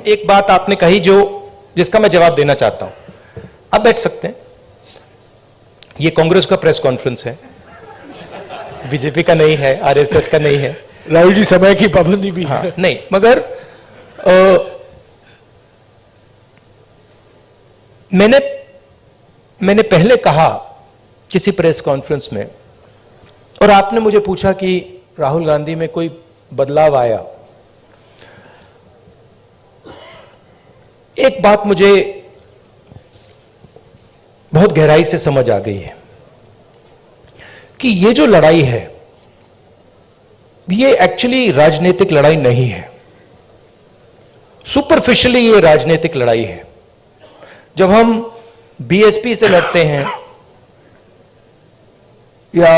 एक बात आपने कही जिसका मैं जवाब देना चाहता हूं। आप बैठ सकते हैं। ये कांग्रेस का प्रेस कॉन्फ्रेंस है, बीजेपी का नहीं है, आरएसएस का नहीं है। राहुल जी, समय की पाबंदी भी हाँ, है। नहीं, मगर मैंने पहले कहा किसी प्रेस कॉन्फ्रेंस में, और आपने मुझे पूछा कि राहुल गांधी में कोई बदलाव आया। एक बात मुझे बहुत गहराई से समझ आ गई है कि ये जो लड़ाई है ये एक्चुअली राजनीतिक लड़ाई नहीं है। सुपरफिशियली ये राजनीतिक लड़ाई है। जब हम बीएसपी से लड़ते हैं या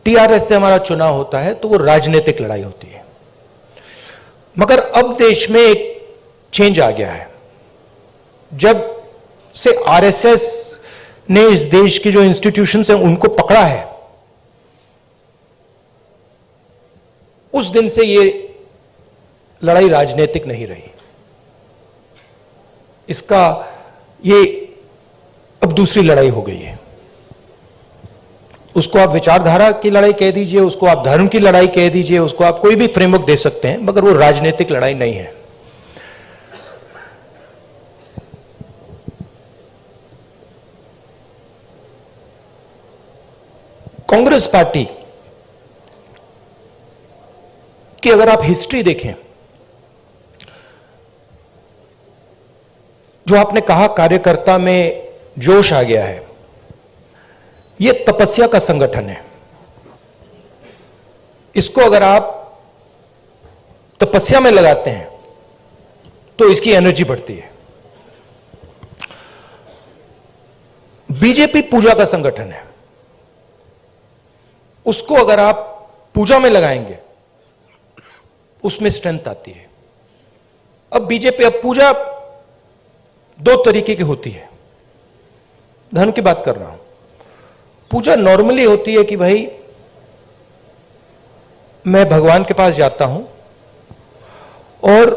टीआरएस से हमारा चुनाव होता है तो वो राजनीतिक लड़ाई होती है। मगर अब देश में एक चेंज आ गया है। जब से आरएसएस ने इस देश की जो इंस्टीट्यूशंस हैं उनको पकड़ा है, उस दिन से ये लड़ाई राजनीतिक नहीं रही। ये अब दूसरी लड़ाई हो गई है। उसको आप विचारधारा की लड़ाई कह दीजिए, उसको आप धर्म की लड़ाई कह दीजिए, उसको आप कोई भी फ्रेमवर्क दे सकते हैं, मगर वो राजनीतिक लड़ाई नहीं है। कांग्रेस पार्टी की अगर आप हिस्ट्री देखें, जो आपने कहा कार्यकर्ता में जोश आ गया है, यह तपस्या का संगठन है। इसको अगर आप तपस्या में लगाते हैं तो इसकी एनर्जी बढ़ती है। बीजेपी पूजा का संगठन है। उसको अगर आप पूजा में लगाएंगे उसमें स्ट्रेंथ आती है। अब पूजा दो तरीके की होती है। धर्म की बात कर रहा हूं। पूजा नॉर्मली होती है कि भाई मैं भगवान के पास जाता हूं और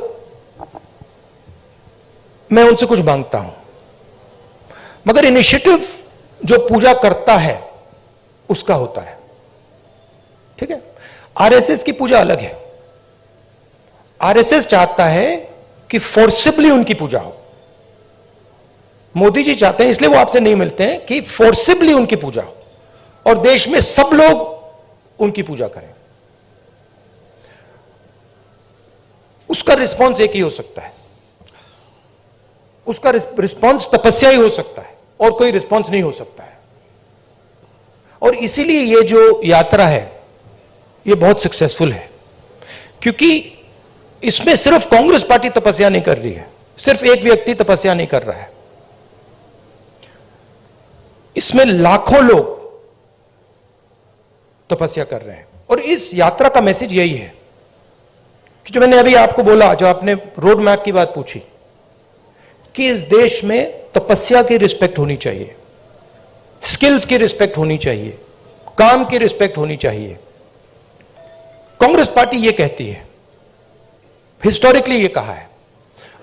मैं उनसे कुछ मांगता हूं। मगर इनिशिएटिव जो पूजा करता है उसका होता है। ठीक है। आरएसएस की पूजा अलग है। आरएसएस चाहता है कि फोर्सिबली उनकी पूजा हो। मोदी जी चाहते हैं, इसलिए वो आपसे नहीं मिलते हैं, कि फोर्सिबली उनकी पूजा हो और देश में सब लोग उनकी पूजा करें। उसका रिस्पॉन्स एक ही हो सकता है। उसका रिस्पॉन्स तपस्या ही हो सकता है और कोई रिस्पॉन्स नहीं हो सकता है। और इसीलिए ये जो यात्रा है ये बहुत सक्सेसफुल है, क्योंकि इसमें सिर्फ कांग्रेस पार्टी तपस्या नहीं कर रही है, सिर्फ एक व्यक्ति तपस्या नहीं कर रहा है। इसमें लाखों लोग तपस्या कर रहे हैं। और इस यात्रा का मैसेज यही है कि जो मैंने अभी आपको बोला, जो आपने रोड मैप की बात पूछी, कि इस देश में तपस्या की रिस्पेक्ट होनी चाहिए, स्किल्स की रिस्पेक्ट होनी चाहिए, काम की रिस्पेक्ट होनी चाहिए। कांग्रेस पार्टी ये कहती है, हिस्टोरिकली ये कहा है।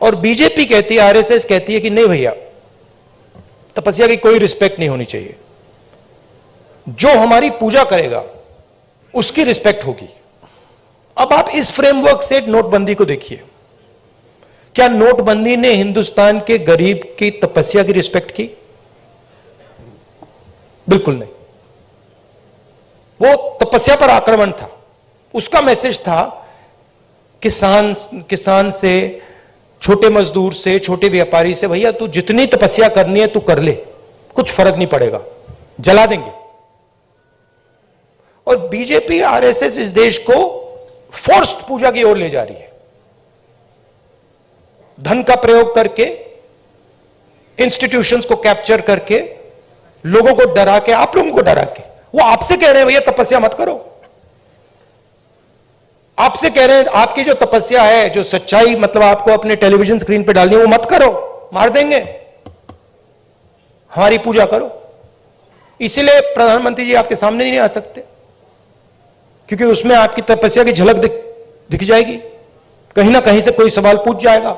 और बीजेपी कहती है, आरएसएस कहती है कि नहीं भैया, तपस्या की कोई रिस्पेक्ट नहीं होनी चाहिए। जो हमारी पूजा करेगा उसकी रिस्पेक्ट होगी। अब आप इस फ्रेमवर्क से नोटबंदी को देखिए। क्या नोटबंदी ने हिंदुस्तान के गरीब की तपस्या की रिस्पेक्ट की? बिल्कुल नहीं। वो तपस्या पर आक्रमण था। उसका मैसेज था किसान से, छोटे मजदूर से, छोटे व्यापारी से, भैया तू जितनी तपस्या करनी है तू कर ले, कुछ फर्क नहीं पड़ेगा, जला देंगे। और बीजेपी आरएसएस इस देश को फोर्स्ड पूजा की ओर ले जा रही है। धन का प्रयोग करके, इंस्टीट्यूशंस को कैप्चर करके, लोगों को डरा के, आप लोगों को डरा के, वो आपसे कह रहे हैं भैया तपस्या मत करो। आपसे कह रहे हैं आपकी जो तपस्या है, जो सच्चाई मतलब आपको अपने टेलीविजन स्क्रीन पे डालनी है, वो मत करो, मार देंगे, हमारी पूजा करो। इसलिए प्रधानमंत्री जी आपके सामने नहीं आ सकते, क्योंकि उसमें आपकी तपस्या की झलक दिख जाएगी, कहीं ना कहीं से कोई सवाल पूछ जाएगा।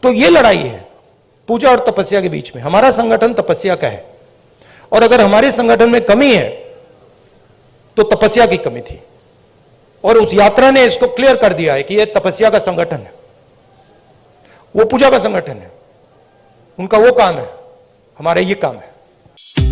तो ये लड़ाई है पूजा और तपस्या के बीच में। हमारा संगठन तपस्या का है, और अगर हमारे संगठन में कमी है तो तपस्या की कमी थी, और उस यात्रा ने इसको क्लियर कर दिया है कि यह तपस्या का संगठन है, वो पूजा का संगठन है। उनका वो काम है, हमारा ये काम है।